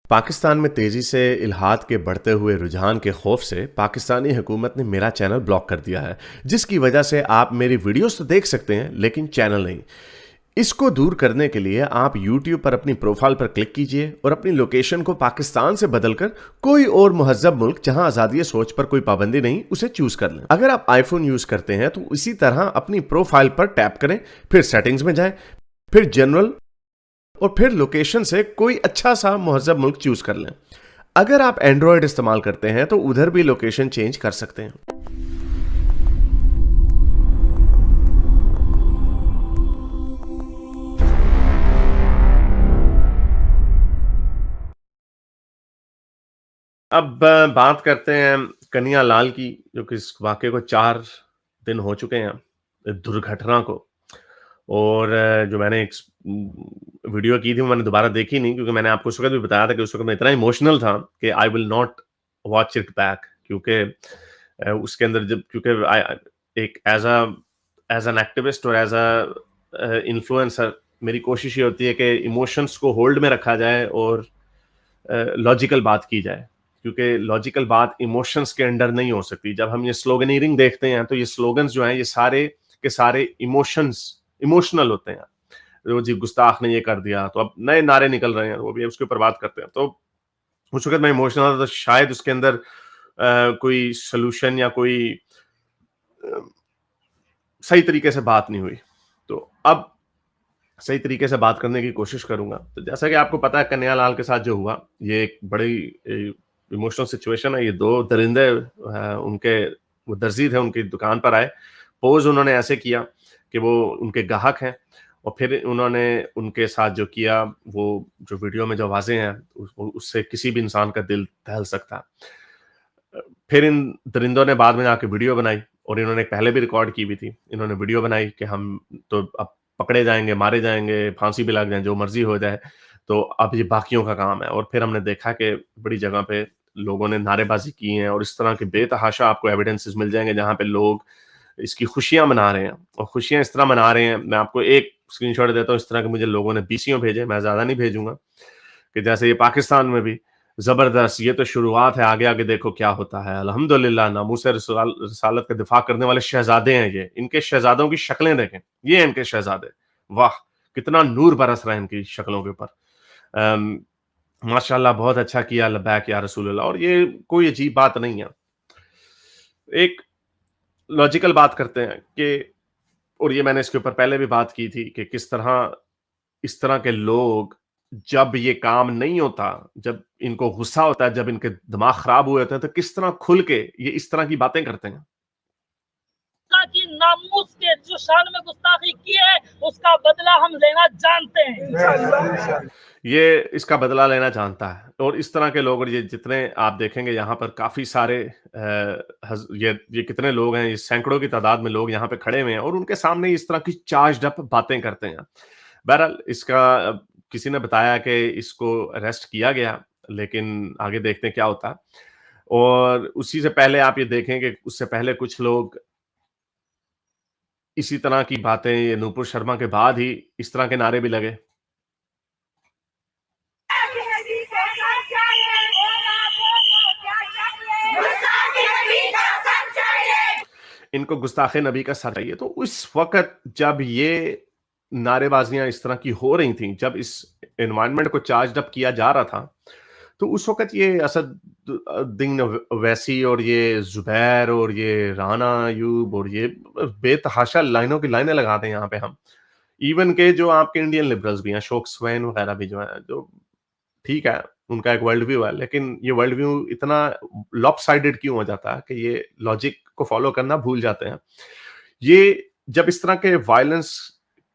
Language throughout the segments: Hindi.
पाकिस्तान में तेजी से इल्हाद के बढ़ते हुए रुझान के खौफ से पाकिस्तानी हुकूमत ने मेरा चैनल ब्लॉक कर दिया है, जिसकी वजह से आप मेरी वीडियोस तो देख सकते हैं लेकिन चैनल नहीं। इसको दूर करने के लिए आप YouTube पर अपनी प्रोफाइल पर क्लिक कीजिए और अपनी लोकेशन को पाकिस्तान से बदलकर कोई और मुहज्जब मुल्क जहां आज़ादी सोच पर कोई पाबंदी नहीं उसे चूज कर लें। अगर आप आईफोन यूज करते हैं तो इसी तरह अपनी प्रोफाइल पर टैप करें, फिर सेटिंग्स में जाएं, फिर जनरल और फिर लोकेशन से कोई अच्छा सा मुहज्जब मुल्क चूज कर लें। अगर आप एंड्रॉयड इस्तेमाल करते हैं तो उधर भी लोकेशन चेंज कर सकते हैं। अब बात करते हैं कन्हैया लाल की, जो कि इस वाक़ये को 4 दिन हो चुके हैं दुर्घटना को। और जो मैंने एक वीडियो की थी वो मैंने दोबारा देखी नहीं, क्योंकि मैंने आपको उस वक़्त भी बताया था कि उस वक़्त मैं इतना इमोशनल था कि I will not watch it back, क्योंकि उसके अंदर जब क्योंकि एक एज़ एन एक्टिविस्ट और एज़ इन्फ्लुएंसर मेरी कोशिश ये होती है कि इमोशंस को होल्ड में रखा जाए और लॉजिकल बात की जाए, क्योंकि लॉजिकल बात इमोशंस के अंडर नहीं हो सकती। जब हम ये स्लोगनियरिंग देखते हैं तो ये स्लोगन्स जो हैं ये सारे के सारे इमोशनल होते हैं। तो जी गुस्ताख ने ये कर दिया, तो अब नए नारे निकल रहे हैं, वो भी उसके ऊपर बात करते हैं। तो उस वक़्त मैं इमोशनल था, तो शायद उसके अंदर कोई सॉल्यूशन या कोई अ, सही तरीके से बात नहीं हुई। तो अब सही तरीके से बात करने की कोशिश करूँगा। तो जैसा कि आपको पता है कन्हैया लाल के साथ जो हुआ, ये एक बड़ी इमोशनल सिचुएशन है। ये 2 दरिंदे उनके वो दर्जी थे, उनकी दुकान पर आए। पोज़ उन्होंने ऐसे किया कि वो उनके ग्राहक हैं, और फिर उन्होंने उनके साथ जो किया, वो जो वीडियो में जो आवाज़ें हैं, उससे किसी भी इंसान का दिल दहल सकता है। फिर इन दरिंदों ने बाद में आके वीडियो बनाई, और इन्होंने पहले भी रिकॉर्ड की हुई थी। इन्होंने वीडियो बनाई कि हम तो अब पकड़े जाएँगे, मारे जाएँगे, फांसी भी लग जाए, जो मर्ज़ी हो जाए, तो अब ये बाकियों का काम है। और फिर हमने देखा कि बड़ी जगह पे लोगों ने नारेबाज़ी की है, और इस तरह के बेतहाशा आपको एविडेंसेस मिल जाएँगे जहाँ पे लोग इसकी खुशियाँ मना रहे हैं, और खुशियाँ इस तरह मना रहे हैं। मैं आपको एक स्क्रीनशॉट देता हूँ, इस तरह के मुझे लोगों ने बीसियों भेजे, मैं ज़्यादा नहीं भेजूँगा, कि जैसे ये पाकिस्तान में भी ज़बरदस्त, ये तो शुरुआत है, आगे-आगे देखो क्या होता है। अल्हम्दुलिल्लाह, नामूस रिसालत का दिफ़ा करने वाले शहज़ादे हैं ये। इनके शहज़ादों की शक्लें देखें, ये हैं इनके शहज़ादे। वाह! कितना नूर बरस रहा है इनकी शक्लों के ऊपर। अम, माशाअल्लाह बहुत अच्छा किया, लब्बैक या रसूलल्लाह। और ये कोई अजीब बात नहीं है। एक लॉजिकल बात करते हैं कि, और ये मैंने इसके ऊपर पहले भी बात की थी कि किस तरह इस तरह के लोग, जब ये काम नहीं होता, जब इनको गुस्सा होता है, जब इनके दिमाग खराब हुए होते हैं, तो किस तरह खुल के ये इस तरह की बातें करते हैं। की नामूस के जो शान में गुस्ताखी की है, उसका बदला हम लेना जानते हैं। ये इसका बदला लेना जानता है, और इस तरह के लोग, और ये जितने आप देखेंगे यहाँ पर काफ़ी सारे ये कितने लोग हैं, ये सैकड़ों की तादाद में लोग यहाँ पे खड़े हुए हैं, और उनके सामने इस तरह की चार्ज्ड अप बातें करते हैं। बहरहाल इसका किसी ने बताया कि इसको अरेस्ट किया गया, लेकिन आगे देखते हैं क्या होता है। और उसी से पहले आप ये देखें कि उससे पहले कुछ लोग इसी तरह की बातें, ये नूपुर शर्मा के बाद ही इस तरह के नारे भी लगे। इनको गुस्ताखे नबी का सर चाहिए। तो उस वक़्त जब ये नारेबाज़ियाँ इस तरह की हो रही थी, जब इस एनवायरनमेंट को चार्ज्ड अप किया जा रहा था, तो उस वक़्त ये असद-उद-दीन अवैसी और ये ज़ुबैर और ये राना अयूब और ये बेतहाशा लाइनों की लाइनें लगा दें यहाँ पे हम। इवन के जो आपके इंडियन लिबरल्स भी हैं, अशोक स्वैन वगैरह भी जो हैं, जो ठीक है, उनका एक वर्ल्ड व्यू है, लेकिन ये वर्ल्ड व्यू इतना लॉपसाइडेड क्यों हो जाता है कि ये लॉजिक को फॉलो करना भूल जाते हैं। ये जब इस तरह के वायलेंस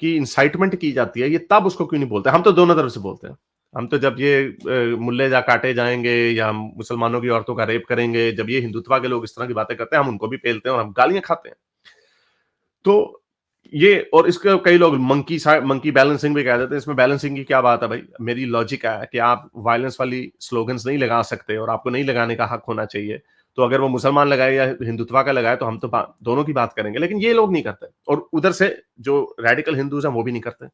की इंसाइटमेंट की जाती है, ये तब उसको क्यों नहीं बोलते? हम तो दोनों तरफ से बोलते हैं। हम तो जब ये मुल्ले जा काटे जाएँगे या मुसलमानों की औरतों का रेप करेंगे, जब ये हिंदुत्व के लोग इस तरह की बातें करते हैं, हम उनको भी पेलते हैं और हम गालियाँ खाते हैं। तो ये, और इसके कई लोग मंकी बैलेंसिंग भी कह देते हैं। इसमें बैलेंसिंग की क्या बात है भाई? मेरी लॉजिक है कि आप वायलेंस वाली स्लोगन्स नहीं लगा सकते, और आपको नहीं लगाने का हक होना चाहिए। तो अगर वो मुसलमान लगाए या हिंदुत्व का लगाए, तो हम तो दोनों की बात करेंगे, लेकिन ये लोग नहीं करते। और उधर से जो रेडिकल हिंदूज हैं वो भी नहीं करते।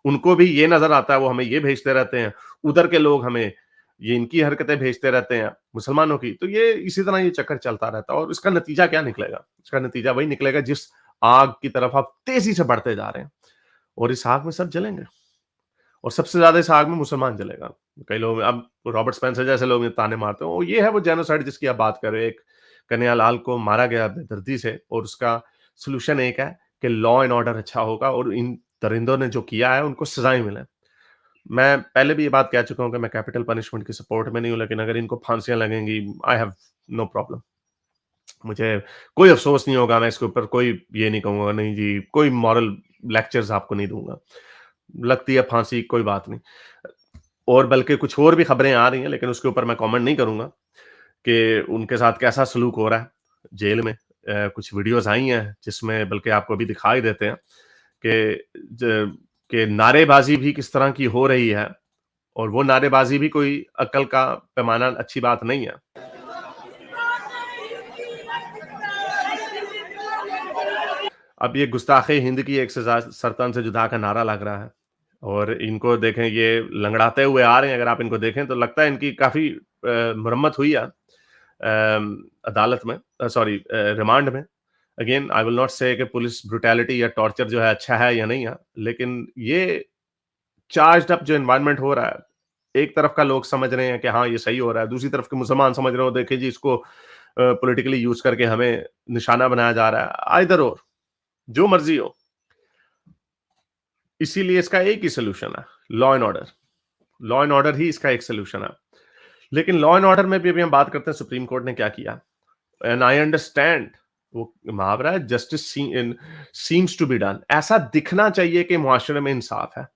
उनको भी ये नजर आता है, वो हमें ये भेजते रहते हैं, उधर के लोग हमें ये इनकी हरकतें भेजते रहते हैं मुसलमानों की, तो ये इसी तरह ये चक्कर चलता रहता है और इसका नतीजा क्या निकलेगा? इसका नतीजा वही निकलेगा जिस आग की तरफ आप तेज़ी से बढ़ते जा रहे हैं और इस आग में सब जलेंगे और सबसे ज़्यादा इस आग में मुसलमान जलेगा। कई लोग अब रॉबर्ट स्पेंसर जैसे लोग ये ताने मारते हैं, ये है वो जेनोसाइड जिसकी आप बात कर रहे हो। एक कन्हैयालाल को मारा गया बेदर्दी से और उसका सॉल्यूशन एक है कि लॉ एंड ऑर्डर अच्छा होगा और इन दरिंदों ने जो किया है उनको सज़ाएँ मिलें। मैं पहले भी ये बात कह चुका हूँ कि मैं कैपिटल पनिशमेंट की सपोर्ट में नहीं हूँ, लेकिन अगर इनको फांसियाँ लगेंगी, आई हैव नो प्रॉब्लम। मुझे कोई अफ़सोस नहीं होगा, मैं इसके ऊपर कोई ये नहीं कहूँगा, नहीं जी, कोई मॉरल लेक्चर्स आपको नहीं दूँगा। लगती है फांसी, कोई बात नहीं। और बल्कि कुछ और भी खबरें आ रही हैं, लेकिन उसके ऊपर मैं कमेंट नहीं करूँगा कि उनके साथ कैसा सलूक हो रहा है जेल में। कुछ वीडियोज़ आई हैं, जिसमें बल्कि आपको अभी दिखाई देते हैं कि ज कि नारेबाज़ी भी किस तरह की हो रही है और वो नारेबाज़ी भी कोई अक्ल का पैमाना अच्छी बात नहीं है। अब ये गुस्ताखे हिंद की एक सज़ा सरतन से जुदा का नारा लग रहा है और इनको देखें ये लंगड़ाते हुए आ रहे हैं। अगर आप इनको देखें तो लगता है इनकी काफ़ी मरम्मत हुई है अदालत में, सॉरी रिमांड में। अगेन आई विल नॉट से कि पुलिस ब्रूटैलिटी या टॉर्चर जो है अच्छा है या नहीं है, लेकिन ये चार्ज्ड अप जो एनवायरनमेंट हो रहा है, एक तरफ का लोग समझ रहे हैं कि हाँ, ये सही हो रहा है, दूसरी तरफ के मुसलमान समझ रहे हो, देखिए जी इसको पॉलिटिकली यूज़ करके हमें निशाना बनाया जा रहा है। आइदर और, जो मर्ज़ी हो। इसीलिए इसका एक ही सॉल्यूशन है, law and order. Law and order ही इसका एक सॉल्यूशन है। लेकिन लॉ एंड ऑर्डर में भी अभी हम बात करते हैं सुप्रीम कोर्ट ने क्या किया। एंड आई अंडरस्टैंड, वो मुहावरा है, justice seems to be done. ऐसा दिखना चाहिए कि मुआशरे में इंसाफ है।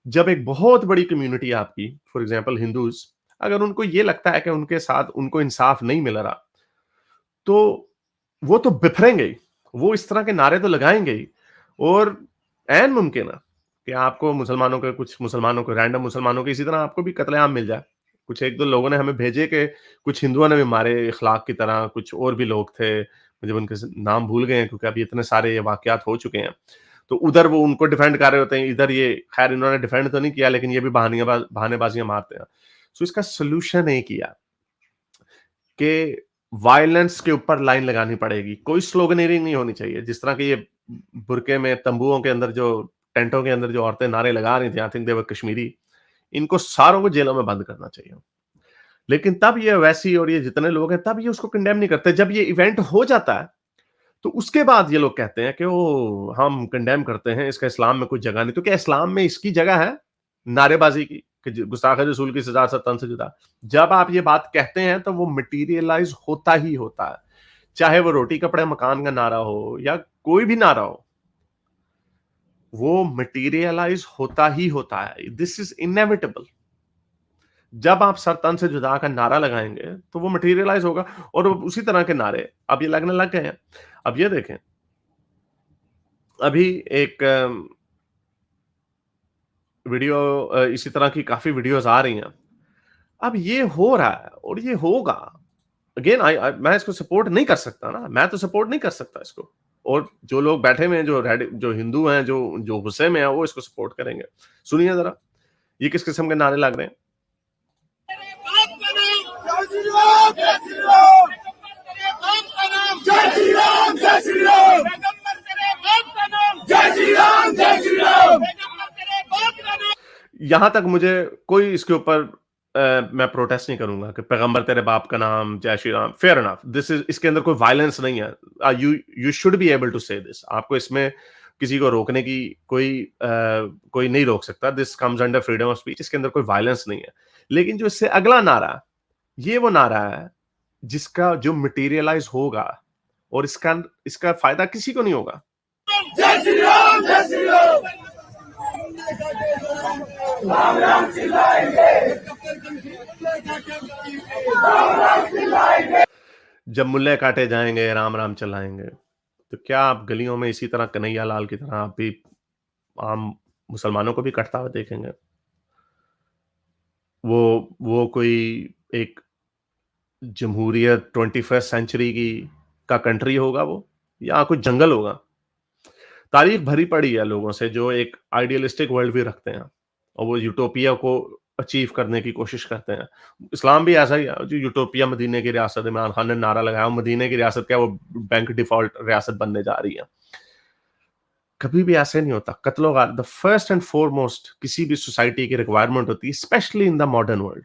जब एक बहुत बड़ी कम्युनिटी है आपकी, फॉर एग्जांपल हिंदूज, अगर उनको ये लगता है कि उनके साथ उनको इंसाफ नहीं मिल रहा, तो वो तो बिफरेंगे ही। वो इस तरह के नारे तो लगाएंगे ही और ऐन मुमकिन है कि आपको मुसलमानों के, कुछ मुसलमानों को, रैंडम मुसलमानों के इसी तरह आपको भी कत्लेआम मिल जाए। कुछ 1-2 लोगों ने हमें भेजे कि कुछ हिंदुओं ने भी मारे इखलाक की तरह, कुछ और भी लोग थे, मुझे उनके नाम भूल गए हैं क्योंकि अभी इतने सारे ये वाकयात हो चुके हैं। तो उधर वो उनको डिफेंड कर रहे होते हैं, इधर ये, खैर इन्होंने डिफेंड तो नहीं किया, लेकिन ये भी बहानेबाजियां मारते हैं। सो इसका सोल्यूशन एक ही है कि वायलेंस के ऊपर लाइन लगानी पड़ेगी। कोई स्लोगनेरिंग नहीं होनी चाहिए। जिस तरह के ये बुरके में, तंबुओं के अंदर जो, टेंटों के अंदर जो औरतें नारे लगा रही थी, आई थिंक दे वर कश्मीरी, इनको सारों को जेलों में बंद करना चाहिए। लेकिन तब ये वैसी और ये जितने लोग हैं, तब ये उसको कंडेम नहीं करते। जब ये इवेंट हो जाता है, तो उसके बाद ये लोग कहते हैं कि ओ हम कंडेम करते हैं, इसका इस्लाम में कोई जगह नहीं। तो क्या इस्लाम में इसकी जगह है नारेबाजी की, कि गुस्ताखे रसूल की सजा 7 से जुदा? जब आप ये बात कहते हैं तो वो मटेरियलाइज होता ही होता है, चाहे वो रोटी कपड़े मकान का नारा हो या कोई भी नारा हो, वो मटेरियलाइज होता ही होता है। This is inevitable. जब आप सर तन से जुदा का नारा लगाएंगे तो वो मटेरियलाइज होगा और उसी तरह के नारे अब ये लगने लग गए हैं। अब ये देखें, अभी एक वीडियो, इसी तरह की काफ़ी वीडियोज़ आ रही हैं। अब ये हो रहा है और ये होगा। अगेन मैं इसको सपोर्ट नहीं कर सकता ना, मैं तो सपोर्ट नहीं कर सकता इसको। और जो लोग बैठे हुए हैं, जो हिंदू हैं, जो जो गुस्से में हैं, वो इसको सपोर्ट करेंगे। सुनिए ज़रा, ये किस किस्म के नारे लग रहे हैं। जय श्री राम, जय श्री राम, जय श्री राम, जय श्री राम, जय श्री राम, जय श्री राम। यहां तक मुझे कोई इसके ऊपर मैं प्रोटेस्ट नहीं करूंगा कि पैगंबर तेरे बाप का नाम, जय Shri Ram, fair enough. This is, इसके अंदर कोई वायलेंस नहीं है। You should be able to say this. आपको इसमें किसी को रोकने की कोई नहीं रोक सकता। This comes under freedom of speech. इसके अंदर कोई वायलेंस नहीं है। लेकिन जो इससे अगला नारा, ये वो नारा है जिसका जो मटेरियलाइज होगा और इसका इसका फायदा किसी को नहीं होगा। जय श्री राम, जय श्री राम, राम राम चिल्लाएंगे, राम राम चिल्लाएंगे। जब मुल्ले काटे जाएंगे, राम राम चलाएंगे। तो क्या आप गलियों में इसी तरह कन्हैया लाल की तरह आप भी आम मुसलमानों को भी कटता हुआ देखेंगे? वो कोई एक जमहूरियत 21st सेंचुरी की का कंट्री होगा वो, या कुछ जंगल होगा? तारीख भरी पड़ी है लोगों से जो एक आइडियलिस्टिक वर्ल्ड व्यू रखते हैं और वो यूटोपिया को अचीव करने की कोशिश करते हैं। इस्लाम भी ऐसा ही है, जो यूटोपिया मदीने की रियासत, इमरान खान ने नारा लगाया, मदीने की रियासत क्या, वो बैंक डिफॉल्ट रियासत बनने जा रही है। कभी भी ऐसे नहीं होता। कत्लो गार द फर्स्ट एंड फॉरमोस्ट किसी भी सोसाइटी की रिक्वायरमेंट होती है, specially in the modern world,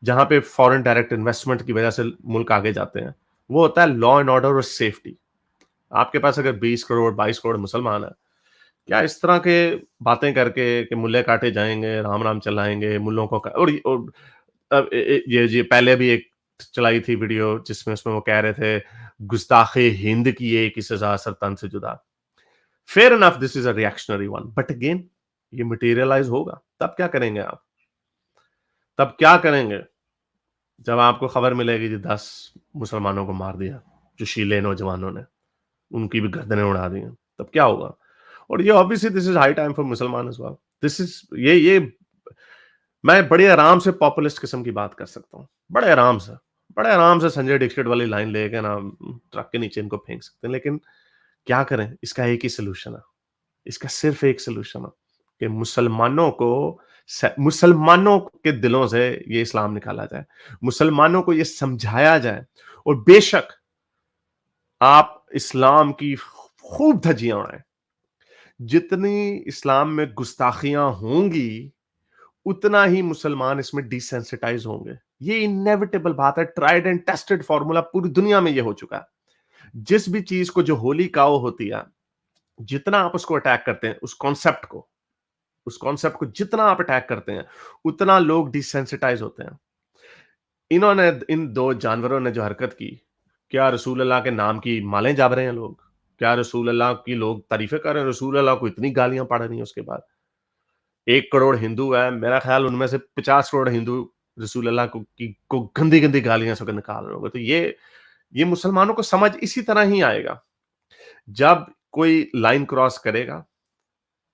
जहां पे फॉरेन डायरेक्ट इन्वेस्टमेंट की वजह से मुल्क आगे जाते हैं, वो होता है लॉ एंड ऑर्डर और सेफ्टी। आपके पास अगर 20 करोड़ 22 करोड़ मुसलमान है, क्या इस तरह के बातें करके कि मुल्ले काटे जाएंगे, राम राम चलाएंगे, मुल्लों को और अब ये पहले भी एक चलाई थी वीडियो जिसमें उसमें वो कह रहे थे गुस्ताखे हिंद की एक ही सजा सरतन से जुदा। Fair enough, this is a reactionary one, but again ये मटेरियलाइज होगा, तब क्या करेंगे आप? तब क्या करेंगे जब आपको खबर मिलेगी कि 10 मुसलमानों को मार दिया, जो शीले नौजवानों ने, उनकी भी गर्दनें उड़ा दी हैं, तब क्या होगा? और ये obviously this is high time for मुसलमान एज़ वेल। दिस इज ये मैं बड़े आराम से पॉपुलिस्ट किस्म की बात कर सकता हूँ। बड़े आराम से संजय दीक्षित वाली लाइन लेके ना ट्रक के नीचे इनको फेंक सकते हैं, लेकिन क्या करें? इसका एक ही सॉल्यूशन है। इसका सिर्फ एक सॉल्यूशन है कि मुसलमानों के दिलों से ये इस्लाम निकाला जाए, मुसलमानों को ये समझाया जाए, और बेशक आप इस्लाम की खूब धज्जियां उड़ाएं। जितनी इस्लाम में गुस्ताखियां होंगी, उतना ही मुसलमान इसमें डिसेंसिटाइज होंगे। ये इनएविटेबल बात है, ट्राइड एंड टेस्टेड फॉर्मूला, पूरी दुनिया में ये हो चुका है। जिस भी चीज को जो होली काओ होती है, जितना आप उसको अटैक करते हैं, उस कॉन्सेप्ट को जितना आप अटैक करते हैं, उतना लोग डिसेंसिटाइज होते हैं। इन्होंने, इन दो जानवरों ने जो हरकत की, क्या रसूल अल्लाह के नाम की मालें जाब रहे हैं लोग? क्या रसूल अल्लाह की लोग तारीफें कर रहे हैं? रसूल अल्लाह को इतनी गालियां पड़ रही हैं उसके बाद। 1 करोड़ हिंदू है, मेरा ख्याल उनमें से 50 करोड़ हिंदू रसूल अल्लाह को गंदी गंदी गालियां से निकाल रहे होंगे। तो ये मुसलमानों को समझ इसी तरह ही आएगा। जब कोई लाइन क्रॉस करेगा,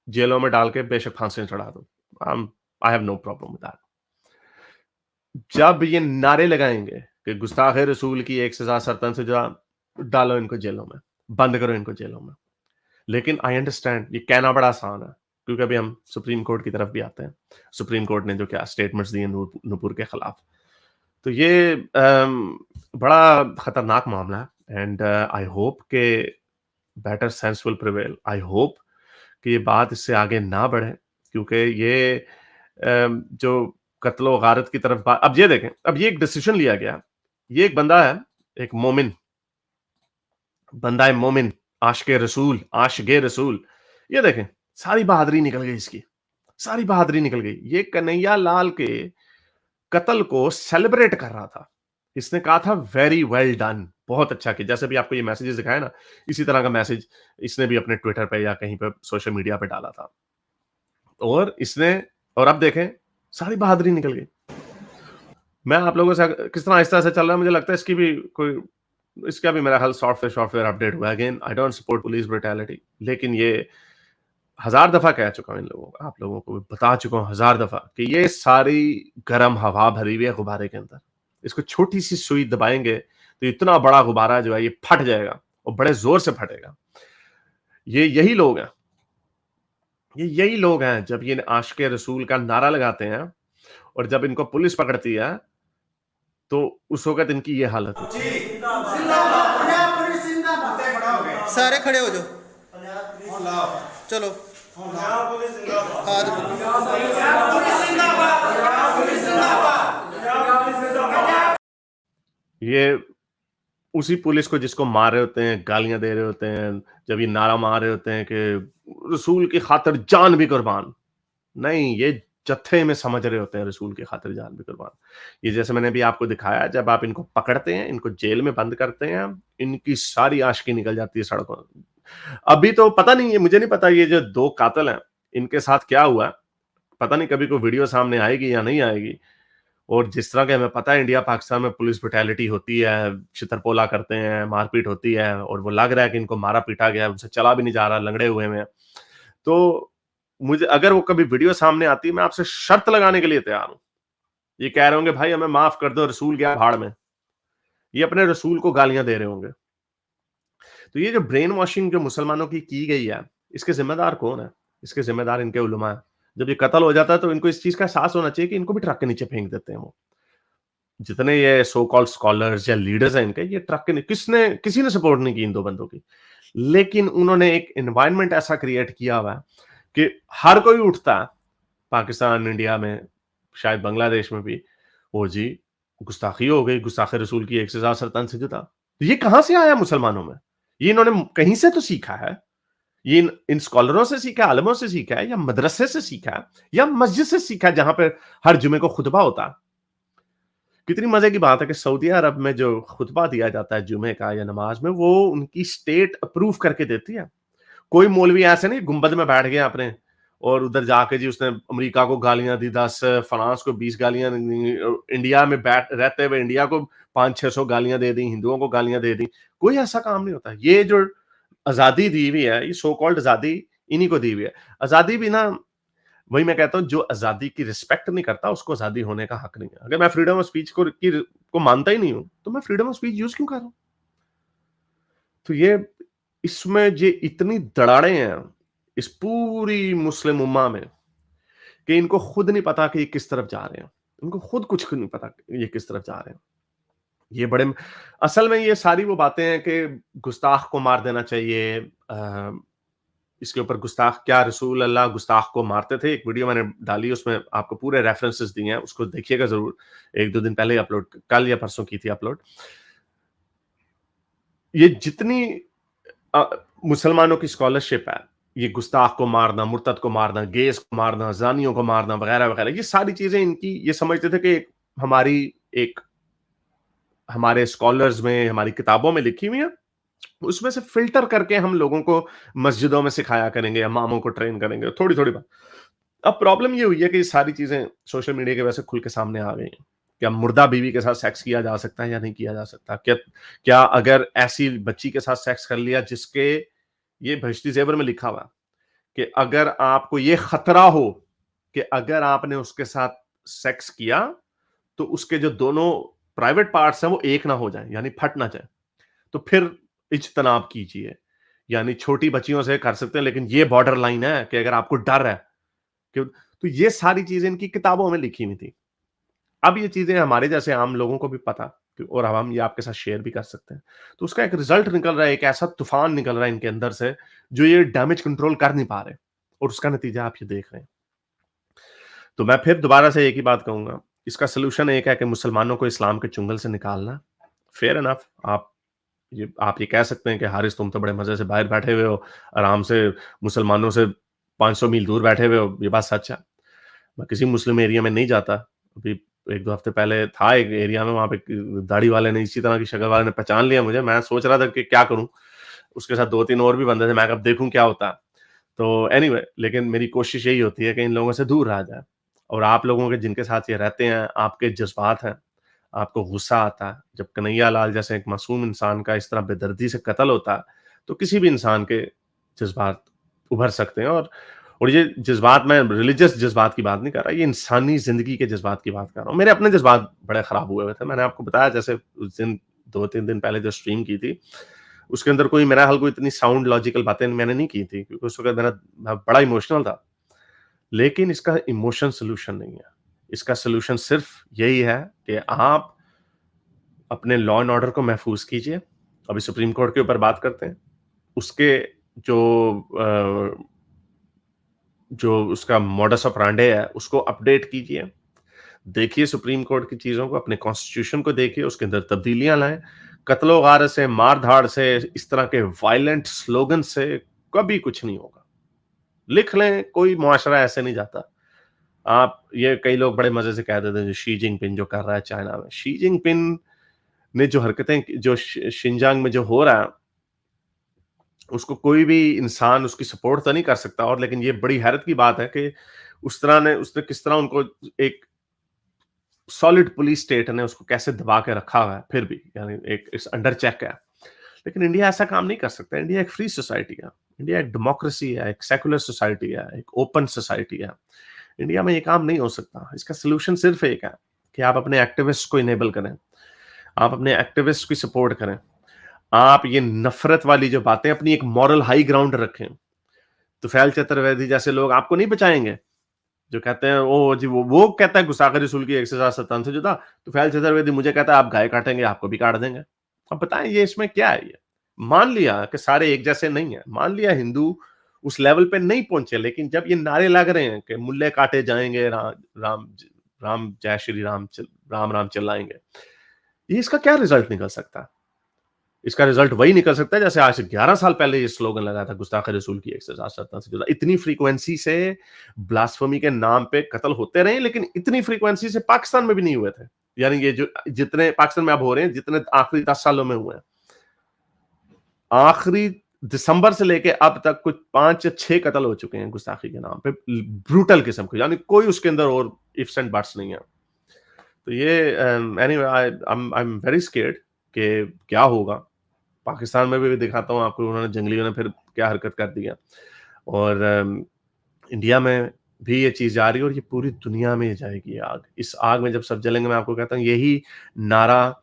जेलों में डाल के बेशक फांसी चढ़ा दो, I have no problem with that. जब ये नारे लगाएंगे कि गुस्ताखे रसूल की एक सजा सरतन से जा, डालो इनको जेलों में, बंद करो इनको जेलों में। लेकिन आई अंडरस्टैंड ये कहना बड़ा आसान है, क्योंकि अभी हम सुप्रीम कोर्ट की तरफ भी आते हैं। सुप्रीम कोर्ट ने जो क्या स्टेटमेंट्स दिए नूपुर के खिलाफ, तो ये बड़ा खतरनाक मामला है। एंड आई होप के better sense will prevail. I hope कि ये बात इससे आगे ना बढ़े, क्योंकि ये जो कत्लो गारत की तरफ बात, अब ये देखें, अब ये एक डिसीजन लिया गया। ये एक बंदा है, एक मोमिन बंदा है, मोमिन, आशिक़े रसूल। ये देखें, सारी बहादुरी निकल गई इसकी, सारी बहादुरी निकल गई। ये कन्हैया लाल के कत्ल को सेलिब्रेट कर रहा था। इसने कहा था वेरी वेल डन, बहुत अच्छा किया। जैसे भी आपको ये मैसेजेस दिखाए ना, इसी तरह का मैसेज इसने भी अपने ट्विटर पे या कहीं पे सोशल मीडिया पे डाला था। और अब देखें, सारी बहादुरी निकल गई। मैं आप लोगों से किस तरह आहिस्ता आहिस्ता चल रहा है, मुझे लगता है इसका भी मेरा ख्याल सॉफ्टवेयर अपडेट हुआ है। Again, I don't support police brutality, लेकिन ये 1000 दफा कह चुका हूं इन लोगों को, आप लोगों को बता चुका हूं 1000 दफा कि ये सारी गर्म हवा भरी हुई है गुब्बारे के अंदर। इसको छोटी सी सुई दबाएंगे तो इतना बड़ा गुब्बारा जो है ये फट जाएगा, और बड़े जोर से फटेगा। यही लोग हैं जब ये आशिक़े रसूल का नारा लगाते हैं, और जब इनको पुलिस पकड़ती है तो उस वक्त इनकी ये हालत होती है। सारे खड़े हो जाओ, चलो। ये उसी पुलिस को जिसको मार रहे होते हैं, गालियां दे रहे होते हैं, जब ये नारा मार रहे होते हैं कि रसूल की खातिर जान भी कुर्बान, नहीं, ये जत्थे में समझ रहे होते हैं रसूल की खातिर जान भी कुर्बान। ये जैसे मैंने भी आपको दिखाया, जब आप इनको पकड़ते हैं, इनको जेल में बंद करते हैं, इनकी सारी आशिकी निकल जाती है सड़कों। अभी तो पता नहीं है, मुझे नहीं पता ये जो 2 कातिल हैं इनके साथ क्या हुआ, पता नहीं कभी कोई वीडियो सामने आएगी या नहीं आएगी। और जिस तरह के हमें पता है इंडिया पाकिस्तान में पुलिस ब्रुटैलिटी होती है, छितरपोला करते हैं, मारपीट होती है, और वो लग रहा है कि इनको मारा पीटा गया, उनसे चला भी नहीं जा रहा, लंगड़े हुए हैं। तो मुझे अगर वो कभी वीडियो सामने आती है, मैं आपसे शर्त लगाने के लिए तैयार हूं। ये कह रहे होंगे भाई हमें माफ कर दो, रसूल गया भाड़ में। ये अपने रसूल को गालियां दे रहे होंगे। तो ये जो ब्रेन वॉशिंग जो मुसलमानों की गई है, इसके जिम्मेदार कौन है? इसके जिम्मेदार इनके उलमा है, जब ये कत्ल हो जाता है तो इनको इस चीज़ का एहसास होना चाहिए कि इनको भी ट्रक के नीचे फेंक देते हैं वो। जितने ये सो कॉल्ड स्कॉलर्स या लीडर्स हैं इनके, ये ट्रक के किसी ने सपोर्ट नहीं की इन 2 बंदों की। लेकिन उन्होंने एक एनवायरनमेंट ऐसा क्रिएट किया हुआ है कि हर कोई उठता है, पाकिस्तान, इंडिया में, शायद बांग्लादेश में भी, ओ जी, गुस्ताखी हो गई, गुस्ताखे रसूल की 1 से ज़्यादा सरतन सजदा। तो ये कहाँ से आया मुसलमानों में? ये इन्होंने कहीं से तो सीखा है। ये इन स्कॉलरों से सीखा है, आलिमों से सीखा है, या मदरसे से सीखा है, या मस्जिद से सीखा है जहां पे हर जुमे को खुतबा होता है। कितनी मजे की बात है कि सऊदी अरब में जो खुतबा दिया जाता है जुमे का या नमाज में, वो उनकी स्टेट अप्रूव करके देती है। कोई मौलवी ऐसे नहीं गुंबद में बैठ गया अपने और उधर जाके जी उसने अमेरिका को गालियां दी 10, फ्रांस को 20 गालियां दी, इंडिया में बैठ रहते हुए इंडिया को 500-600 गालियां दे दी, हिंदुओं को गालियां दे दी। कोई ऐसा काम नहीं होता। ये जो आजादी दी हुई है, ये सो कॉल्ड आजादी इन्हीं को दी हुई है। आजादी भी ना, वही मैं कहता हूँ, जो आजादी की रिस्पेक्ट नहीं करता उसको आजादी होने का हक नहीं है। अगर मैं फ्रीडम ऑफ स्पीच को मानता ही नहीं हूं तो मैं फ्रीडम ऑफ स्पीच यूज क्यों कर रहा हूं? तो ये इसमें जे इतनी दराड़े हैं इस पूरी मुस्लिम उम्मा में कि इनको खुद नहीं पता कि ये किस तरफ जा रहे हैं। इनको खुद कुछ नहीं पता कि ये किस तरफ जा रहे हैं। ये बड़े असल में ये सारी वो बातें हैं कि गुस्ताख को मार देना चाहिए। इसके ऊपर गुस्ताख क्या, रसूल अल्लाह गुस्ताख को मारते थे। एक वीडियो मैंने डाली, उसमें आपको पूरे रेफरेंसेस दिए हैं, उसको देखिएगा जरूर। 1-2 दिन पहले अपलोड, कल या परसों की थी अपलोड। ये जितनी मुसलमानों की स्कॉलरशिप है, ये गुस्ताख को मारना, मुर्तद को मारना, गेस को मारना, जानियों को मारना वगैरह वगैरह, ये सारी चीजें इनकी, ये समझते थे कि हमारी एक हमारे स्कॉलर्स में, हमारी किताबों में लिखी हुई है, उसमें से फिल्टर करके हम लोगों को मस्जिदों में सिखाया करेंगे, इमामों को ट्रेन करेंगे, थोड़ी थोड़ी बात। अब प्रॉब्लम ये हुई है कि ये सारी चीजें सोशल मीडिया की वजह से खुल के सामने आ गई हैं। क्या मुर्दा बीवी के साथ सेक्स किया जा सकता है या नहीं किया जा सकता? क्या अगर ऐसी बच्ची के साथ सेक्स कर लिया जिसके, ये बहिश्ती ज़ेवर में लिखा हुआ कि अगर आपको ये खतरा हो कि अगर आपने उसके साथ सेक्स किया तो उसके जो दोनों प्राइवेट पार्ट्स हैं वो एक ना हो जाए, यानी फट ना जाए, तो फिर इज्तनाब कीजिए। यानी छोटी बच्चियों से कर सकते हैं, लेकिन ये बॉर्डर लाइन है कि अगर आपको डर है कि, तो ये सारी चीजें इनकी किताबों में लिखी हुई थी। अब ये चीजें हमारे जैसे आम लोगों को भी पता, और अब हम ये आपके साथ शेयर भी कर सकते हैं। तो उसका एक रिजल्ट निकल रहा है, एक ऐसा तूफान निकल रहा है इनके अंदर से जो ये डैमेज कंट्रोल कर नहीं पा रहे, और उसका नतीजा आप ये देख रहे हैं। तो मैं फिर दोबारा से एक ही बात कहूंगा, इसका सोल्यूशन एक है कि मुसलमानों को इस्लाम के चुंगल से निकालना। फेयर एनफ, आप ये कह सकते हैं कि हारिस तुम तो बड़े मजे से बाहर बैठे हुए हो, आराम से मुसलमानों से 500 मील दूर बैठे हुए हो, ये बात सच है। मैं किसी मुस्लिम एरिया में नहीं जाता। अभी 1-2 हफ्ते पहले था एक एरिया में, वहां पे दाढ़ी वाले ने, इसी तरह की शक्ल वाले ने पहचान लिया मुझे। मैं सोच रहा था कि क्या करूं, उसके साथ 2-3 और भी बंदे थे, मैं अब देखूं क्या होता है। तो एनीवे, लेकिन मेरी कोशिश यही होती है कि इन लोगों से दूर रहा जाए। और आप लोगों के जिनके साथ ये रहते हैं, आपके जज्बात हैं, आपको गुस्सा आता है। जब कन्हैया लाल जैसे एक मासूम इंसान का इस तरह बेदर्दी से कत्ल होता है, तो किसी भी इंसान के जज्बात उभर सकते हैं। और ये जज्बात, मैं रिलीजियस जज्बात की बात नहीं कर रहा, ये इंसानी जिंदगी के जज्बात की बात कर रहा हूँ। मेरे अपने जज्बात बड़े खराब हुए थे। मैंने आपको बताया, जैसे उस दिन 2-3 दिन पहले जो स्ट्रीम की थी, उसके अंदर कोई मेरा हाल कोई इतनी साउंड लॉजिकल बातें मैंने नहीं की थी, क्योंकि उस वक्त मैं बड़ा इमोशनल था। लेकिन इसका इमोशन सोल्यूशन नहीं है। इसका सोल्यूशन सिर्फ यही है कि आप अपने लॉ एंड ऑर्डर को महफूज कीजिए। अभी सुप्रीम कोर्ट के ऊपर बात करते हैं, उसके जो उसका मॉडस ऑपरेंडी है उसको अपडेट कीजिए। देखिए सुप्रीम कोर्ट की चीजों को, अपने कॉन्स्टिट्यूशन को देखिए, उसके अंदर तब्दीलियां लाएं। कत्लो गार से, मार धाड़ से, इस तरह के वायलेंट स्लोगन से कभी कुछ नहीं होगा। लिख लें, कोई मुआशरा ऐसे नहीं जाता। आप ये कई लोग बड़े मजे से कह देते हैं, जो शी जिनपिंग जो कर रहा है चाइना में, शी जिनपिंग ने जो हरकतें, जो शिनजांग में जो हो रहा है, उसको कोई भी इंसान उसकी सपोर्ट तो नहीं कर सकता। और लेकिन ये बड़ी हैरत की बात है कि उसने किस तरह उनको, एक सॉलिड पुलिस स्टेट ने उसको कैसे दबा के रखा हुआ है, फिर भी यानी एक अंडर चेक है। लेकिन इंडिया ऐसा काम नहीं कर सकता। इंडिया एक फ्री सोसाइटी है, इंडिया एक डेमोक्रेसी है, एक सेकुलर सोसाइटी है, एक ओपन सोसाइटी है। इंडिया में ये काम नहीं हो सकता। इसका सोल्यूशन सिर्फ एक है कि आप अपने एक्टिविस्ट को इनेबल करें, आप अपने एक्टिविस्ट की सपोर्ट करें, आप ये नफरत वाली जो बातें, अपनी एक मॉरल हाई ग्राउंड रखें। तुफैल चतुर्वेदी जैसे लोग आपको नहीं बचाएंगे, जो कहते हैं ओ जी वो कहता है गुस्ताख रसूल की एक सजा शैतान से जुदा, तो फैल चतुर्वेदी मुझे कहता है आप गाय काटेंगे, आपको भी काट देंगे। अब बताएं ये इसमें क्या है ये? मान लिया कि सारे एक जैसे नहीं है, मान लिया हिंदू उस लेवल पे नहीं पहुंचे, लेकिन जब ये नारे लग रहे हैं कि मुल्ले काटे जाएंगे, राम राम जय श्री राम राम राम चिल्लाएंगे, ये इसका क्या रिजल्ट निकल सकता है? इसका रिजल्ट वही निकल सकता है जैसे आज से 11 साल पहले ये स्लोगन लगा था गुस्ताख रसूल की एक सजा शैतान से जुदा। इतनी फ्रीक्वेंसी से ब्लास्फेमी के नाम पे कत्ल होते रहे, लेकिन इतनी फ्रीक्वेंसी से पाकिस्तान में भी नहीं हुए थे। यानी ये जो जितने पाकिस्तान में अब हो रहे हैं, जितने आखिरी 10 सालों में हुए हैं, आखिरी दिसंबर से लेके अब तक कुछ 5 या 6 कत्ल हो चुके हैं गुस्ताखी के नाम पे, ब्रूटल किस्म के, यानी कोई उसके अंदर और इफ्स एंड बट्स नहीं है। तो ये anyway I am very scared कि क्या होगा। पाकिस्तान में भी दिखाता हूँ आपको, उन्होंने जंगलियों ने फिर क्या हरकत कर दिया, और इंडिया में भी ये चीज जा रही है और ये पूरी दुनिया में जाएगी ये आग। इस आग में जब सब जलेंगे, मैं आपको कहता हूँ यही नारा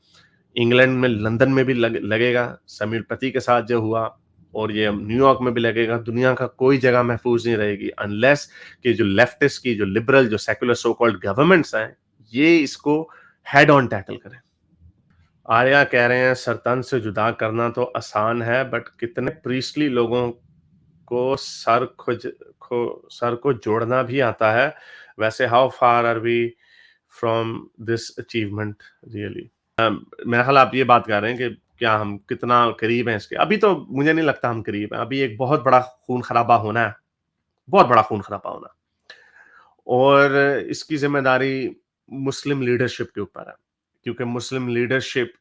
इंग्लैंड में, लंदन में भी लगेगा समीर पति के साथ जो हुआ, और ये न्यूयॉर्क में भी लगेगा। दुनिया का कोई जगह महफूज नहीं रहेगी अनलेस कि जो लेफ्टिस्ट की, जो लिबरल, जो सेकुलर सो कॉल्ड गवर्नमेंट्स हैं, ये इसको हेड ऑन टैकल करें। आर्या कह रहे हैं सरतन से जुदा करना तो आसान है, बट कितने प्रीस्टली लोगों को सर को जोड़ना भी आता है। वैसे how far are we from this achievement really? मेरा ख्याल आप ये बात कर रहे हैं कि क्या हम कितना करीब हैं इसके? अभी तो मुझे नहीं लगता हम करीब हैं। अभी एक बहुत बड़ा खून खराबा होना है, बहुत बड़ा खून खराबा होना, और इसकी जिम्मेदारी मुस्लिम लीडरशिप के ऊपर है, क्योंकि मुस्लिम लीडरशिप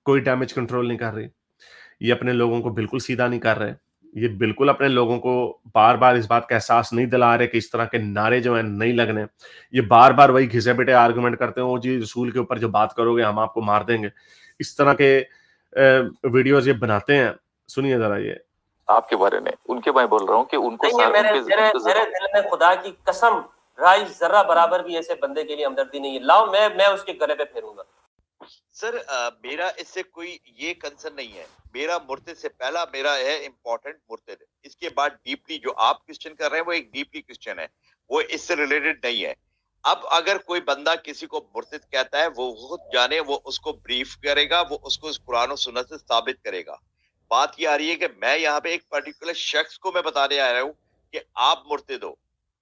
कोई डैमेज कंट्रोल नहीं कर रही। ये अपने लोगों को बिल्कुल सीधा नहीं कर रहे। ये बिल्कुल अपने लोगों को बार-बार इस बात का एहसास नहीं दिला रहे कि इस तरह के नारे जो हैं नहीं लगने। ये बार-बार वही घिसे-पिटे आर्गुमेंट करते हैं, ओ जी रसूल के ऊपर जो बात करोगे हम आपको मार देंगे। इस तरह के वीडियोज़ ये बनाते हैं। सुनिए ज़रा ये। आपके बारे में, उनके मैं बोल रहा हूँ कि उनको मेरे दिल में खुदा की कसम राई जर्रा बराबर भी ऐसे बंदे के लिए हमदर्दी नहीं है। लाओ मैं उसके गले पे फेरूंगा। सर मेरा इससे कोई ये कंसर्न नहीं है। मेरा मुर्तद से पहला मेरा है इम्पोर्टेंट मुर्तद, इसके बाद डीपली जो आप क्वेश्चन कर रहे हैं वो एक डीपली क्वेश्चन है, वो इससे रिलेटेड नहीं है। अब अगर कोई बंदा किसी को मुर्तद कहता है, वो खुद जाने, वो उसको ब्रीफ करेगा, वो उसको इस कुरान और सुन्नत से साबित करेगा। बात ये आ रही है कि मैं यहाँ पे एक पर्टिकुलर शख्स को मैं बताने आ रहा हूँ कि आप मुर्तद हो,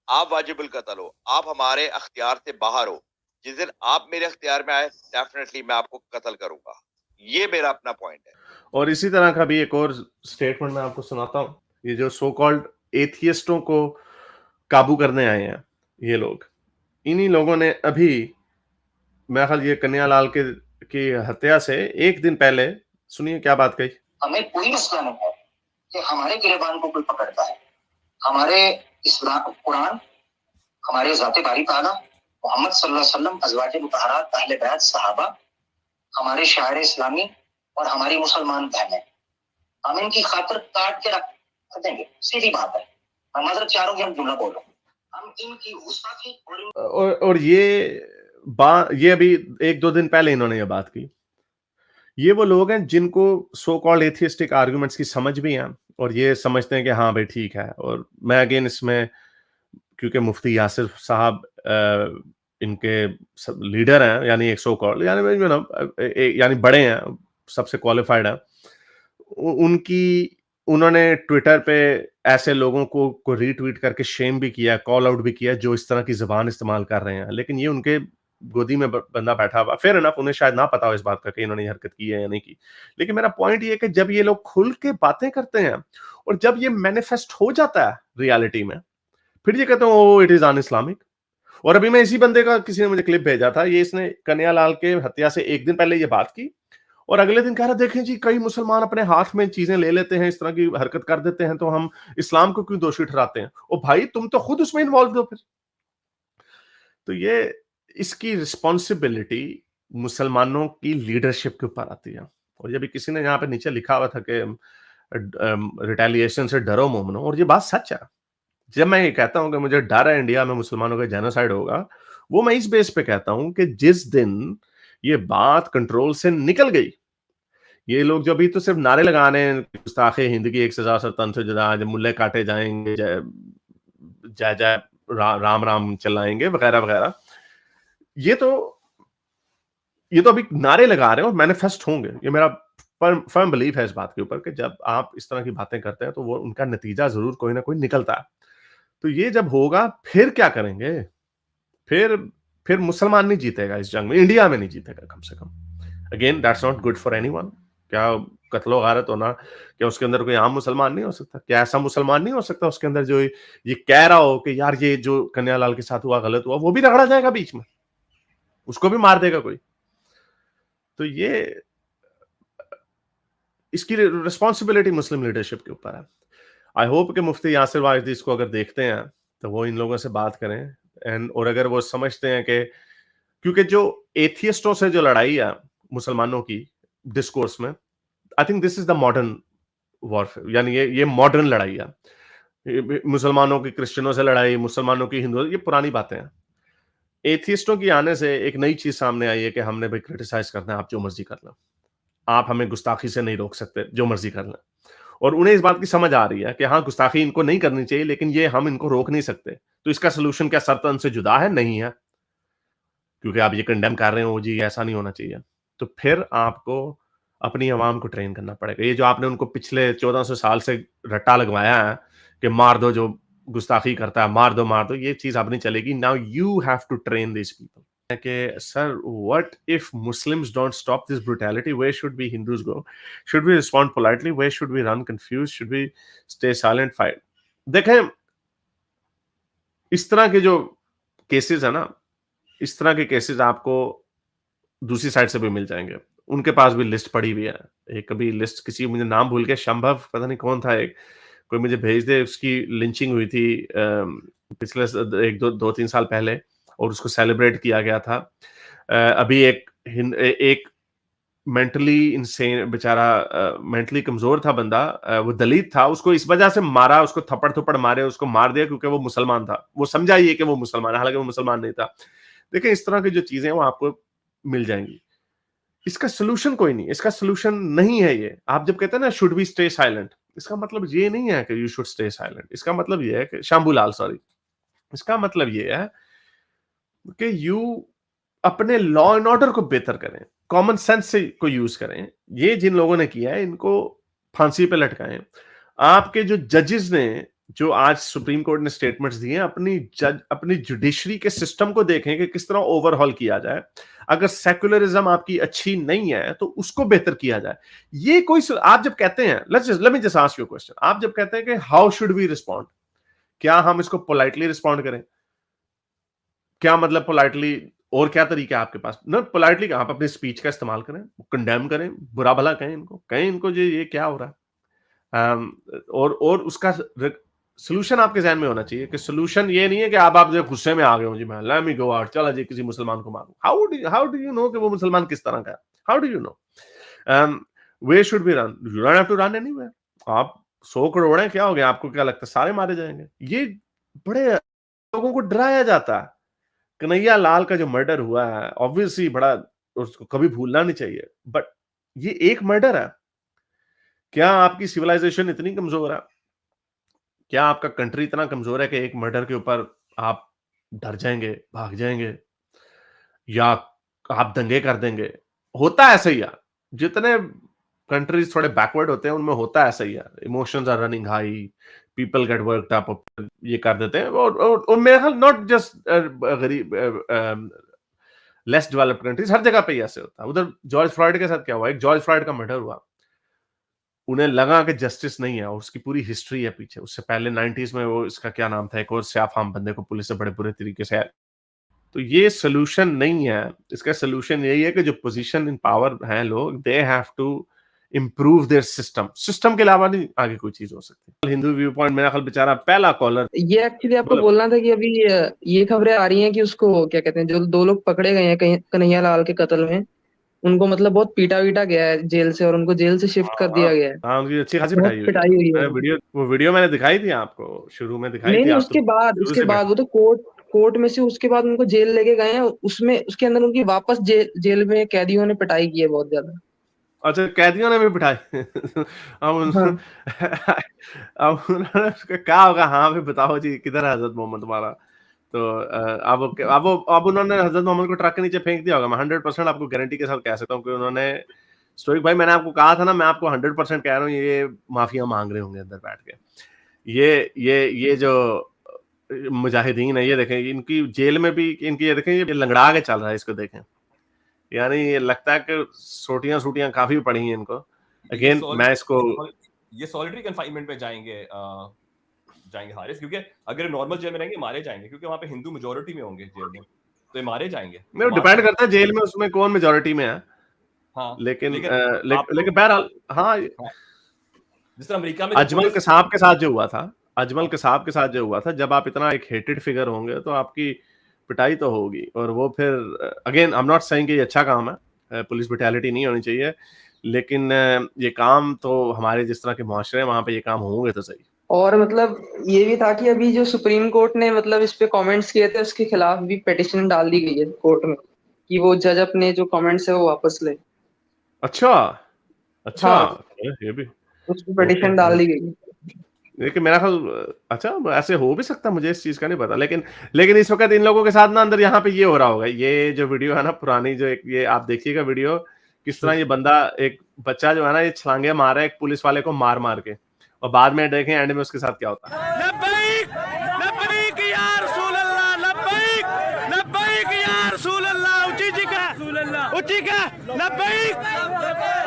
आप वाजिबुल कत्ल हो, आप हमारे अख्तियार से बाहर हो। जिस दिन आप मेरे अख्तियार में आए, डेफिनेटली मैं आपको कत्ल करूंगा। ये मेरा अपना पॉइंट है। और इसी तरह का भी एक और स्टेटमेंट मैं आपको सुनाता हूँ। ये जो सो कॉल्ड एथियस्टों को काबू करने आए हैं ये लोग, इन्हीं लोगों ने अभी मेरा ख्याल ये कन्हैयालाल की हत्या से एक दिन पहले, सुनिए क्या बात कही। हमें कोई मसला नहीं है कि हमारे गिरबान को कोई पकड़ता है। हमारे इस्लाम, कुरान, हमारे ज़ाते बारी ताला, मोहम्मद सल्लल्लाहु अलैहि वसल्लम, अज़वाजे मुतहरात, अहले बैत, सहाबा, हमारे शायर इस्लामी और हमारी मुसलमान बहनें, हम इनकी खातिर काट के रख देंगे। सीधी बात है। मैं मदर चारों की हम जुमला बोलो, हम इनकी गुस्ताखी और ये अभी 1-2 दिन पहले इन्होंने ये बात की। ये वो लोग हैं जिनको सो कॉल्ड एथियस्टिक आर्गुमेंट्स की समझ भी है, और ये समझते हैं कि हाँ भाई ठीक है। और मैं अगेन इसमें, क्योंकि मुफ्ती यासिर साहब इनके लीडर हैं, यानी एक सो कॉल्ड, यानी बड़े हैं, सबसे क्वालिफाइड हैं, उन्होंने ट्विटर पे ऐसे लोगों को रीट्वीट करके शेम भी किया, कॉल आउट भी किया जो इस तरह की ज़बान इस्तेमाल कर रहे हैं। लेकिन ये उनके गोदी में बंदा बैठा हुआ, फेयर एनफ, उन्हें शायद ना पता हो इस बात का कि इन्होंने ये हरकत की है या नहीं की। लेकिन मेरा पॉइंट ये है कि जब ये लोग खुल के बातें करते हैं और जब ये मैनिफेस्ट हो जाता है रियलिटी में, फिर ये कहते हैं ओ इट इज अन इस्लामिक। और अभी मैं इसी बंदे का, किसी ने मुझे क्लिप भेजा था, ये इसने कन्हैयालाल के हत्या से एक दिन पहले ये बात की, और अगले दिन कह रहा देखें जी कई मुसलमान अपने हाथ में चीजें ले लेते हैं, इस तरह की हरकत कर देते हैं, तो हम इस्लाम को क्यों दोषी ठहराते हैं? ओ भाई तुम तो खुद उसमें इन्वॉल्व हो फिर। तो ये इसकी रिस्पॉन्सिबिलिटी मुसलमानों की लीडरशिप के ऊपर आती है। और ये भी किसी ने यहाँ पे नीचे लिखा हुआ था कि रिटेलिएशन से डरो मोमनो, और ये बात सच है। जब मैं ये कहता हूं कि मुझे डर है इंडिया में मुसलमानों का जेनोसाइड होगा, वो मैं इस बेस पे कहता हूं कि जिस दिन ये बात कंट्रोल से निकल गई, ये लोग जो अभी तो सिर्फ नारे लगा रहे हैं, गुस्ताखे हिंद की एक सजा सरतन से जुदा, जब मुल्ले काटे जाएंगे, जय जय राम राम चिल्लाएंगे वगैरह वगैरह। ये तो अभी नारे लगा रहे हैं और मैनिफेस्ट होंगे। ये मेरा फर्म बिलीफ है इस बात के ऊपर कि जब आप इस तरह की बातें करते हैं तो वो उनका नतीजा जरूर कोई ना कोई निकलता है। तो ये जब होगा फिर क्या करेंगे? फिर मुसलमान नहीं जीतेगा इस जंग में, इंडिया में नहीं जीतेगा कम से कम। Again that's not good for anyone. क्या कत्लो गारत होना, क्या उसके अंदर कोई आम मुसलमान नहीं हो सकता? क्या ऐसा मुसलमान नहीं हो सकता उसके अंदर जो ये कह रहा हो कि यार ये जो कन्हैयालाल के साथ हुआ गलत हुआ, वो भी रगड़ा जाएगा बीच में, उसको भी मार देगा कोई? तो ये इसकी रिस्पॉन्सिबिलिटी मुस्लिम लीडरशिप के ऊपर है। आई होप कि मुफ्ती यासिर वाहिदी इसको अगर देखते हैं तो वो इन लोगों से बात करें और अगर वो समझते हैं कि क्योंकि जो एथियस्टों से जो लड़ाई है मुसलमानों की डिस्कोर्स में, I think this is the modern warfare, यानी ये मॉडर्न लड़ाई है। मुसलमानों की क्रिश्चियनों से लड़ाई, मुसलमानों की हिंदुओं, ये पुरानी बातें हैं। एथियस्टों की आने से एक नई चीज सामने आई है कि हमने भाई क्रिटिसाइज करना है, आप जो मर्जी कर लें, आप हमें गुस्ताखी से नहीं रोक सकते, जो मर्जी कर लें। और उन्हें इस बात की समझ आ रही है कि हाँ, गुस्ताखी इनको नहीं करनी चाहिए, लेकिन ये हम इनको रोक नहीं सकते। तो इसका सोल्यूशन क्या सर्तन से जुदा है? नहीं है, क्योंकि आप ये कंडेम कर रहे हो जी, ऐसा नहीं होना चाहिए। तो फिर आपको अपनी आवाम को ट्रेन करना पड़ेगा। ये जो आपने उनको पिछले 1400 साल से रट्टा लगवाया है कि मार दो जो गुस्ताखी करता है, मार दो, ये चीज अब नहीं चलेगी। Now you have to train this people कि sir, what if Muslims don't stop this brutality, where should be Hindus go? Should we respond politely? Where should we run confuse? Should we stay silent? Fight? देखें, इस तरह के जो केसेस है ना, इस तरह के केसेस आपको दूसरी साइड से भी मिल जाएंगे। उनके पास भी लिस्ट पड़ी हुई है। एक कभी लिस्ट, किसी, मुझे नाम भूल गया, शंभव पता नहीं कौन था, एक कोई मुझे भेज दे, उसकी लिंचिंग हुई थी पिछले एक दो तीन साल पहले और उसको सेलिब्रेट किया गया था। अभी एक मेंटली इंसेन बेचारा, मेंटली कमजोर था बंदा, वो दलित था, उसको इस वजह से मारा, उसको थप्पड़ मारे, उसको मार दिया क्योंकि वो मुसलमान था। वो समझा ये कि वो मुसलमान है, हालांकि वो मुसलमान नहीं था। देखिए, इस तरह की जो चीजें हैं वो आपको मिल जाएंगी। इसका सोल्यूशन कोई नहीं, इसका सोल्यूशन नहीं है ये। आप जब कहते हैं ना शुड वी स्टे साइलेंट, इसका मतलब ये नहीं है कि यू शुड स्टे साइलेंट। इसका मतलब ये है कि शंभूलाल, सॉरी, इसका मतलब ये है कि यू अपने लॉ एंड ऑर्डर को बेहतर करें, कॉमन सेंस से को यूज करें। ये जिन लोगों ने किया है इनको फांसी पे लटकाएं। आपके जो जजेस ने, जो आज सुप्रीम कोर्ट ने स्टेटमेंट्स दिए, अपनी जुडिशरी के सिस्टम को देखें कि किस तरह ओवरहॉल किया जाए। अगर सेक्युलरिज्म आपकी अच्छी नहीं है तो उसको बेहतर किया जाए। ये कोई, आप जब कहते हैं, let me just ask you question, आप जब कहते हैं कि हाउ शुड वी रिस्पॉन्ड, क्या हम इसको पोलाइटली रिस्पॉन्ड करें? क्या मतलब पोलाइटली? और क्या तरीका है आपके पास? ना पोलाइटली, आप अपनी स्पीच का इस्तेमाल करें, कंडेम करें, बुरा भला कहें इनको जो ये क्या हो रहा है। और उसका सोल्यूशन आपके ज़हन में होना चाहिए कि सोल्यूशन ये नहीं है कि आप जो गुस्से में आ गए हो जी, मैं लेट मी गो आउट, चला जी किसी मुसलमान को मारूं। हाउ डू यू नो कि वो मुसलमान किस तरह का है? How do you know? Where should be run? You don't have to run anywhere. आप 100 करोड़ हैं, क्या हो गया? आपको क्या लगता है सारे मारे जाएंगे? ये बड़े लोगों को डराया जाता है। कन्हैया लाल का जो मर्डर हुआ है, ऑब्वियसली बड़ा, उसको कभी भूलना नहीं चाहिए, बट ये एक मर्डर है। क्या आपकी सिविलाइजेशन इतनी कमजोर है? क्या आपका कंट्री इतना कमजोर है कि एक मर्डर के ऊपर आप डर जाएंगे, भाग जाएंगे, या आप दंगे कर देंगे? होता है ऐसा ही यार। जितने कंट्रीज थोड़े बैकवर्ड होते हैं उनमें होता है ऐसा ही यार। Emotions are running high, people get worked up, ये कर देते हैं। और मेरे ख्याल नॉट जस्ट गरीब, लेस डेवलप्ड कंट्रीज, हर जगह पे ही ऐसे होता है। उधर जॉर्ज फ्लॉयड के साथ क्या हुआ? एक जॉर्ज फ्लॉयड का मर्डर हुआ, उन्हें लगा कि जस्टिस नहीं है और उसकी पूरी हिस्ट्री है पीछे। उससे पहले 90s में वो, इसका क्या नाम था, एक और स्याफाम बंदे को पुलिस से बड़े बुरे तरीके से। तो ये सोल्यूशन नहीं है। इसका सोल्यूशन यही है कि जो पोजीशन इन पावर हैं लोग, they have to improve their system के अलावा नहीं आगे कोई चीज हो सकती। हिंदू व्यू पॉइंट, मेरा ख्याल बेचारा पहला कॉलर, ये एक्चुअली आपको बोलना था कि अभी ये खबरें आ रही हैं कि उसको क्या कहते हैं, जो 2 लोग पकड़े गए हैं कन्हैया लाल के कत्ल में, उनको मतलब बहुत पीटा गया है जेल से, और उनको जेल से शिफ्ट कर दिया गया है। हाँ, उनकी अच्छी खासी बहुत पिटाई हुई है। वो वीडियो मैंने दिखाई थी आपको, शुरू में दिखाई थी। नहीं, उसके बाद वो तो कोर्ट में से, उसके बाद उनको जेल लेके गए हैं। उसमें उसके अंदर उनकी वापस जेल में कैदियों ने पिटाई की है बहुत ज्यादा। अच्छा, कैदियों ने भी बिठाए? अब उन्होंने उसका क्या होगा? हाँ भी बताओ जी, किधर है हजरत मोहम्मद तुम्हारा? तो अब उन्होंने हजरत मोहम्मद को ट्रक के नीचे फेंक दिया होगा। मैं 100% आपको गारंटी के साथ कह सकता हूँ कि उन्होंने, स्टोइक भाई मैंने आपको कहा था ना, मैं आपको 100% कह रहा हूँ ये माफिया मांग रहे होंगे अंदर बैठ के। ये जो मुजाहिदीन है, ये देखें इनकी जेल में भी, इनकी ये देखें ये लंगड़ा के चल रहा है, इसको देखें। यानी ये लगता है कि सोटियां काफी पड़ी हैं इनको। अगेन मैं इसको, ये सॉलिटरी कन्फाइनमेंट में जाएंगे हारिस, क्योंकि अगर नॉर्मल जेल में रहेंगे मारे जाएंगे, क्योंकि वहां पे हिंदू मेजोरिटी में होंगे जेल में, तो ये मारे जाएंगे। नहीं, डिपेंड करता है जेल में उसमें कौन मेजोरिटी में है। हाँ, लेकिन बहरहाल हाँ, जिस तरह अमेरिका में अजमल कसाब के साथ जो हुआ था, जब आप इतना एक हेटेड फिगर होंगे तो आपकी पिटाई तो होगी। और वो फिर again I am not saying कि ये अच्छा काम है, पुलिस ब्रुटैलिटी नहीं होनी चाहिए, लेकिन ये काम तो हमारे जिस तरह के मुआशरे हैं वहां पे ये काम होंगे तो सही। और मतलब ये भी था कि अभी जो सुप्रीम कोर्ट ने मतलब इस पे कमेंट्स किए थे, उसके खिलाफ भी पिटीशन डाल दी गई है कोर्ट में कि वो जज अपने जो कमेंट्स है वो वापस ले। अच्छा, हाँ, ये भी उस पे पिटीशन डाल दी गई है। लेकिन मेरा ख्याल, अच्छा ऐसे हो भी सकता, मुझे इस चीज का नहीं पता। लेकिन इस वक्त इन लोगों के साथ ना अंदर यहाँ पे ये हो रहा होगा, ये जो वीडियो है ना पुरानी, जो एक ये आप देखिएगा वीडियो, किस तरह ये बंदा, एक बच्चा जो है ना, ये छलांगे मार रहा है एक पुलिस वाले को मार के, और बाद में देखें एंड में उसके साथ क्या होता है। लब्बैक लब्बैक या रसूल अल्लाह, लब्बैक लब्बैक या रसूल अल्लाह, उची का लब्बैक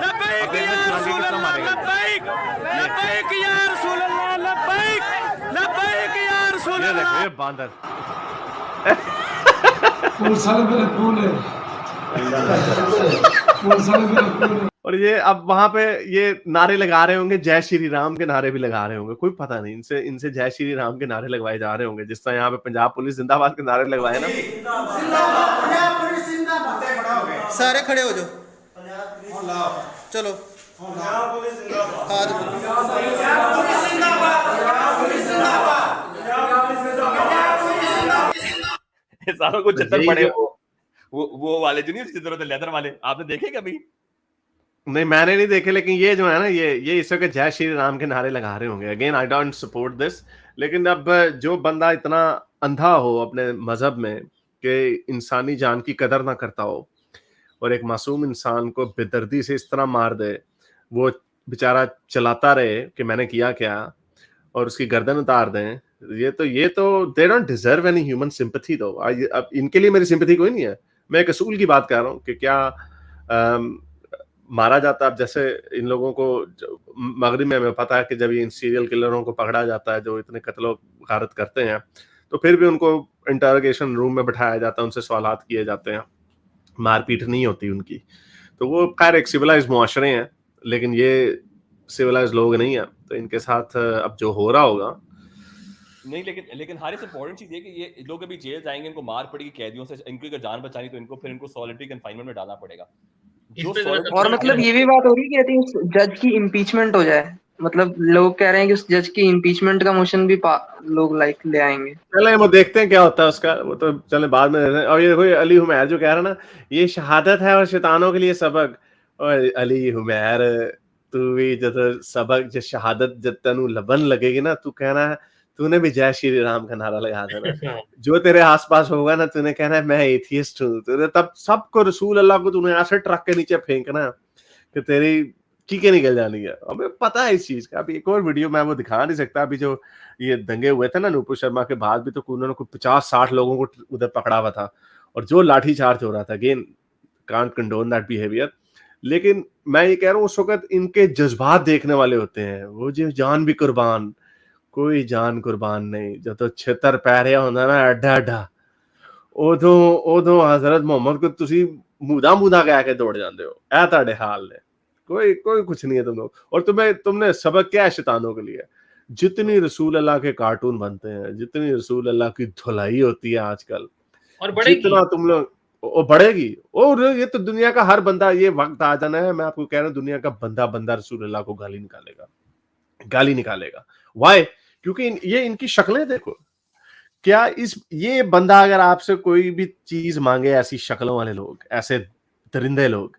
लब्बैक या रसूल अल्लाह, लब्बैक लब्बैक या रसूल अल्लाह, लब्बैक लब्बैक या रसूल ये अल्लाह। देखो ये बांदर और ये अब वहां पे ये नारे लगा रहे होंगे, जय श्री राम के नारे भी लगा रहे होंगे, कोई पता नहीं, इनसे जय श्री राम के नारे लगवाए जा रहे होंगे, जिस तरह यहाँ पे पंजाब पुलिस जिंदाबाद के नारे लगवाए ना। सारे खड़े हो जाओ, चलो हाथ सारों को चित्र पड़े वो वाले जो नहीं चित्र होते लेदर वाले, आपने देखे कभी? नहीं, मैंने नहीं देखे, लेकिन ये जो है ना, ये इस वक्त जय श्री राम के नारे लगा रहे होंगे। Again I don't support this, लेकिन अब जो बंदा इतना अंधा हो अपने मजहब में कि इंसानी जान की कदर ना करता हो और एक मासूम इंसान को बेदर्दी से इस तरह मार दे, वो बेचारा चलाता रहे कि मैंने किया क्या, और उसकी गर्दन उतार दें, ये तो they don't deserve any human sympathy. दो अब इनके लिए मेरी सिंपैथी कोई नहीं है, मैं एक असूल की बात कर रहा हूँ कि क्या मारा जाता है। अब जैसे इन लोगों को मगरिब में हमें पता है कि जब इन सीरियल किलरों को पकड़ा जाता है जो इतने कत्ल गारत करते हैं, तो फिर भी उनको इंटरोगेशन रूम में बिठाया जाता है, उनसे सवालात किए जाते हैं, मारपीट नहीं होती उनकी। तो वो खैर एक सिविलाइज मुआशरे हैं, लेकिन ये सिविलाइज लोग नहीं है, तो इनके साथ अब जो हो रहा होगा नहीं। लेकिन हारिस इंपॉर्टेंट चीज ये कि ये लोग अभी जेल जाएंगे, इनको मार पड़ेगी कैदियों से, इनको अगर जान बचानी तो इनको सॉलिटरी कन्फाइनमेंट में डालना पड़ेगा। और मतलब ये भी बात हो रही है कि उस जज की इम्पीचमेंट हो जाए, मतलब लोग कह रहे हैं कि उस जज की इम्पीचमेंट का मोशन भी लोग लाइक ले आएंगे। चले वो देखते हैं क्या होता है उसका, वो तो चले बाद में देखते हैं। और ये देखो अली हुमैर जो कह रहा है ना, ये शहादत है और शैतानों के लिए सबक। और अली हुमैर तू भी जब सबक जो शहादत जब तेनू लबन लगेगी ना, तू कहना है तूने भी जय श्री राम का नारा लगा देना। जो तेरे आसपास होगा ना, तूने कहना है मैं एथियस्ट हूँ, तब सबको रसूल अल्लाह को तूने ऐसे ट्रक के नीचे फेंकना कि तेरी चीखें निकल जानी है। हमें पता है इस चीज का। अभी एक और वीडियो मैं वो दिखा नहीं सकता, अभी जो ये दंगे हुए थे ना नुपुर शर्मा के बाद भी, तो उन्होंने कुछ 50-60 लोगों को उधर पकड़ा हुआ था, और जो लाठी चार्ज हो रहा था, again can't condone that behaviour. लेकिन मैं ये कह रहा हूँ उस वक्त इनके जज्बात देखने वाले होते हैं, वो जो जान भी कुर्बान, कोई जान कुर्बान नहीं, जो तो छितर पै रहा होंदा ना एडा उदों हजरत मोहम्मद को तुसी मुदा कह के दौड़ जाते हो। ऐ तुहाडे हाल ने, कोई कुछ नहीं है तुम लोग। और तुमने सबक क्या है शैतानों के लिए? जितनी रसूल अल्लाह के कार्टून बनते हैं, जितनी रसूल अल्लाह की धुलाई होती है आजकल, और जितना तुम लोग वो बढ़ेगी। और ये तो दुनिया का हर बंदा, ये वक्त आ जाना है, मैं आपको कह रहा हूँ, दुनिया का बंदा रसूल अल्लाह को गाली निकालेगा। वाई? क्योंकि ये इनकी शक्लें देखो। क्या ये बंदा अगर आपसे कोई भी चीज मांगे, ऐसी शक्लों वाले लोग, ऐसे दरिंदे लोग,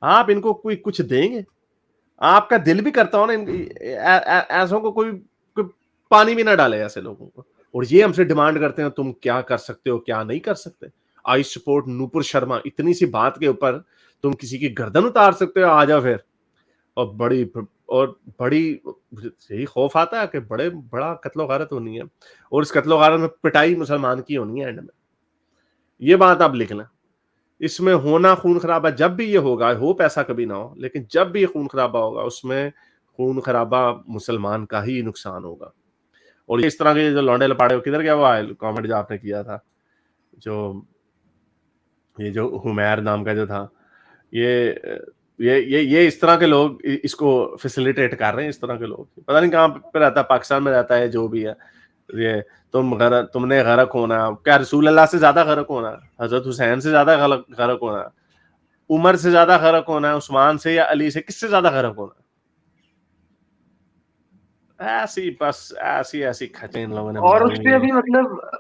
आप इनको कोई कुछ देंगे? आपका दिल भी करता हो ना ऐसों को कोई पानी भी ना डाले ऐसे लोगों को। और ये हमसे डिमांड करते हैं तुम क्या कर सकते हो क्या नहीं कर सकते। आई सपोर्ट नूपुर शर्मा, इतनी सी बात के ऊपर तुम किसी की गर्दन उतार सकते हो, आ जाओ फिर। और बड़ी यही खौफ आता है कि बड़ा कत्लो गारत होनी है, और इस कत्लो गारत में पिटाई मुसलमान की होनी है एंड में। ये बात आप लिख लें, इसमें होना खून खराबा जब भी ये होगा, होप ऐसा कभी ना हो, लेकिन जब भी ये खून खराबा होगा उसमें खून खराबा मुसलमान का ही नुकसान होगा। और इस तरह के जो लौंडे लपाड़े, किधर गया वो कमेंट जो आपने किया था, जो हुमैर नाम का जो था, ये इस तरह के लोग इसको फैसिलिटेट कर रहे हैं। इस तरह के लोग पता नहीं कहाँ पे रहता है, पाकिस्तान में रहता है जो भी है। ये तुमने गरक होना, क्या रसूल अल्लाह से ज्यादा गरक होना, हजरत हुसैन से ज्यादा गरक होना, उमर से ज्यादा गरक होना, उस्मान से या अली से, किससे ज्यादा गरक होना? ऐसी खचे इन लोगों ने। और उस पे अभी मतलब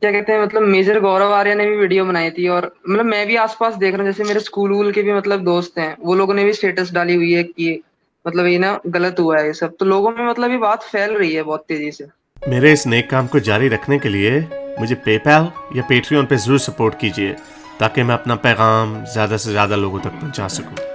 क्या कहते हैं, मतलब मेजर गौरव आर्य ने भी वीडियो बनाई थी, और मतलब मैं भी आसपास देख रहा हूँ, जैसे मेरे स्कूल वूल के भी मतलब दोस्त हैं, वो लोगों ने भी स्टेटस डाली हुई है कि मतलब ये ना गलत हुआ है ये सब। तो लोगों में मतलब ये बात फैल रही है बहुत तेजी से। मेरे इस नेक काम को जारी रखने के लिए मुझे पेपैल या पेट्रियन पे जरूर सपोर्ट कीजिए, ताकि मैं अपना पैगाम ज्यादा से ज्यादा लोगों तक पहुंचा सकूं।